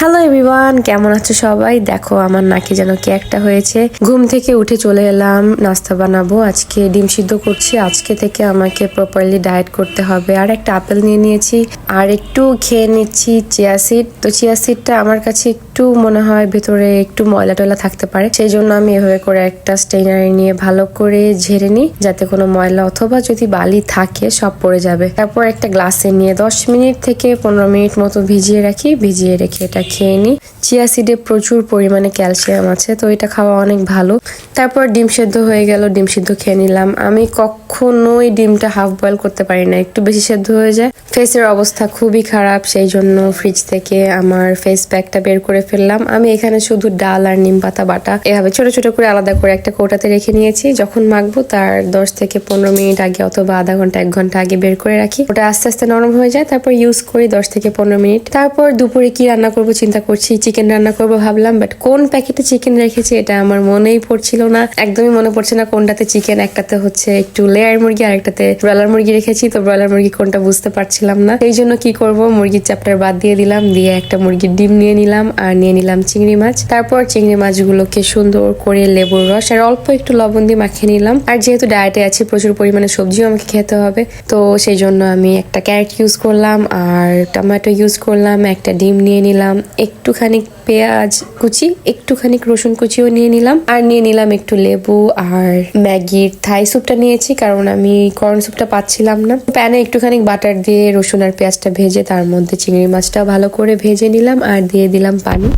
Hello everyone, কেমন আছো সবাই? দেখো আমার নাকি যেন কি একটা হয়েছে। ঘুম থেকে উঠে চলে এলাম নাস্তা বানাবো। আজকে ডিম সিদ্ধ করছি। আজকে থেকে আমাকে প্রপারলি ডায়েট করতে হবে। আর একটা আপেল নিয়ে নিয়েছি, আর একটু খেয়ে নিচ্ছি চিয়া সিড। তো চিয়া সিডটা আমার কাছে একটু মনে হয় ভেতরে একটু ময়লা টয়লা থাকতে পারে, সেই জন্য আমি এভাবে করে একটা স্টেইনার নিয়ে ভালো করে ঝেড়ে নিই, যাতে কোনো ময়লা অথবা যদি বালি থাকে সব পড়ে যাবে। তারপর একটা গ্লাসে নিয়ে 10 মিনিট থেকে 15 মিনিট মতো ভিজিয়ে রাখি। ভিজিয়ে রেখে এটা খেয়ে নিই। চিয়া সিডে প্রচুর পরিমাণে ক্যালসিয়াম আছে, তো এটা খাওয়া অনেক ভালো। তারপর ডিম সেদ্ধ হয়ে গেল, ডিম সিদ্ধ খেয়ে নিলাম। আমি কখনোই ডিমটা হাফ বয়েল করতে পারি না, একটু বেশি সেদ্ধ হয়ে যায়। ফেসের অবস্থা খুবই খারাপ, সেই জন্য ফ্রিজ থেকে আমার ফেস প্যাকটা বের করে ফেললাম। আমি এখানে শুধু ডাল আর নিম পাতা বাটা এভাবে ছোট ছোট করে আলাদা করে একটা কৌটাতে রেখে নিয়েছি। যখন মাখবো তার 10 থেকে 15 মিনিট আগে অথবা আধা ঘন্টা 1 ঘন্টা আগে বের করে রাখি। ওটা আস্তে আস্তে নরম হয়ে যায়, তারপর ইউজ করি 10 থেকে 15 মিনিট। তারপর দুপুরে কি রান্না করবো চিন্তা করছি। চিকেন রান্না করবো ভাবলাম, বাট কোন প্যাকেটে চিকেন রেখেছি এটা আমার মনেই পড়ছিল না। একদমই মনে পড়ছে না কোনটাতে চিকেন। একটাতে হচ্ছে একটু লেয়ার মুরগি আর একটাতে ব্রয়লার মুরগি রেখেছি। তো ব্রয়লার মুরগি কোনটা বুঝতে পারছিলাম না, এই জন্য কি করব, মুরগির চ্যাপ্টার বাদ দিয়ে দিলাম। দিয়ে একটা মুরগির ডিম নিয়ে নিলাম আর নিয়ে নিলাম চিংড়ি মাছ। তারপর চিংড়ি মাছগুলোকে সুন্দর করে লেবুর রস আর অল্প একটু লবণ দিয়ে মাখিয়ে নিলাম। আর যেহেতু ডায়েটে আছি, প্রচুর পরিমাণে সবজিও আমাকে খেতে হবে, তো সেই জন্য আমি একটা ক্যারেট ইউজ করলাম আর টমেটো ইউজ করলাম। একটা ডিম নিয়ে নিলাম, একটুখানি পেঁয়াজ কুচি, একটুখানি রসুন কুচিও নিয়ে নিলাম, আর নিয়ে নিলাম একটু লেবু। আর ম্যাগির থাই স্যুপটা নিয়েছি, কারণ আমি কর্ন স্যুপটা পাচ্ছিলাম না। প্যানে একটুখানি বাটার দিয়ে রসুন আর পেঁয়াজটা ভেজে তার মধ্যে চিংড়ি মাছটা ভালো করে ভেজে নিলাম আর দিয়ে দিলাম পানি।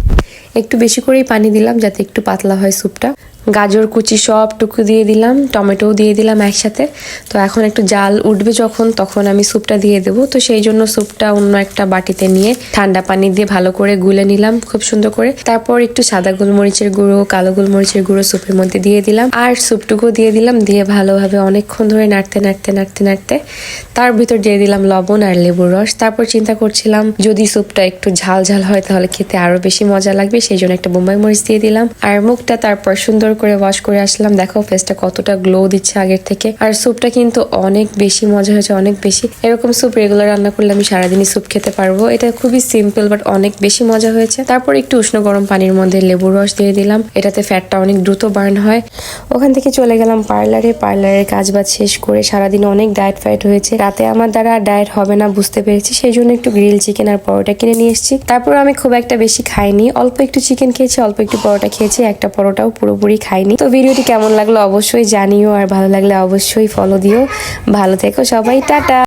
একটু বেশি করেই পানি দিলাম যাতে একটু পাতলা হয় স্যুপটা। গাজর কুচি সবটুকু দিয়ে দিলাম, টমেটোও দিয়ে দিলাম একসাথে। তো এখন একটু জাল উঠবে যখন, তখন আমি স্যুপটা দিয়ে দেবো। তো সেই জন্য স্যুপটা অন্য একটা বাটিতে নিয়ে ঠান্ডা পানি দিয়ে ভালো করে গুলে নিলাম খুব সুন্দর করে। তারপর একটু সাদা গোলমরিচের গুঁড়ো, কালো গোলমরিচের গুঁড়ো স্যুপের মধ্যে দিয়ে দিলাম, আর স্যুপটুকু দিয়ে দিলাম। দিয়ে ভালোভাবে অনেকক্ষণ ধরে নাড়তে নাড়তে নাড়তে নাড়তে তার ভিতর দিয়ে দিলাম লবণ আর লেবুর রস। তারপর চিন্তা করছিলাম যদি স্যুপটা একটু ঝাল ঝাল হয় তাহলে খেতে আরো বেশি মজা লাগবে, সেই জন্য একটা বোম্বাই মরিচ দিয়ে দিলাম। আর মুখটা তারপর সুন্দর করে ওয়াশ করে আসলাম। দেখো ফেসটা কতটা গ্লো দিচ্ছে আগের থেকে। আর স্যুপটা কিন্তু অনেক বেশি মজা হয়েছে, অনেক বেশি। এরকম স্যুপ রেগুলার রান্না করলে আমি সারাদিনই স্যুপ খেতে পারবো। এটা খুবই সিম্পল বাট অনেক বেশি মজা হয়েছে। তারপর একটু উষ্ণ গরম পানির মধ্যে লেবুর রস দিয়ে দিলাম, এটাতে ফ্যাটটা অনেক দ্রুত বার্ন হয়। ওখান থেকে চলে গেলাম পার্লারের কাজ বাজ শেষ করে। সারাদিন অনেক ডায়েট ফাইট হয়েছে, রাতে আমার দ্বারা ডায়েট হবে না বুঝতে পেরেছি, সেই জন্য একটু গ্রিল চিকেন আর পরোটা কিনে নিয়ে এসেছি। তারপর আমি খুব একটা বেশি খাইনি, অল্প একটু চিকেন খেয়েছি, অল্প একটু পরোটা খেয়েছি, একটা পরোটাও পুরোপুরি খাইনি। তো ভিডিওটি কেমন লাগলো অবশ্যই জানিও, আর ভালো লাগলে অবশ্যই ফলো দিও। ভালো থেকো সবাই, টাটা।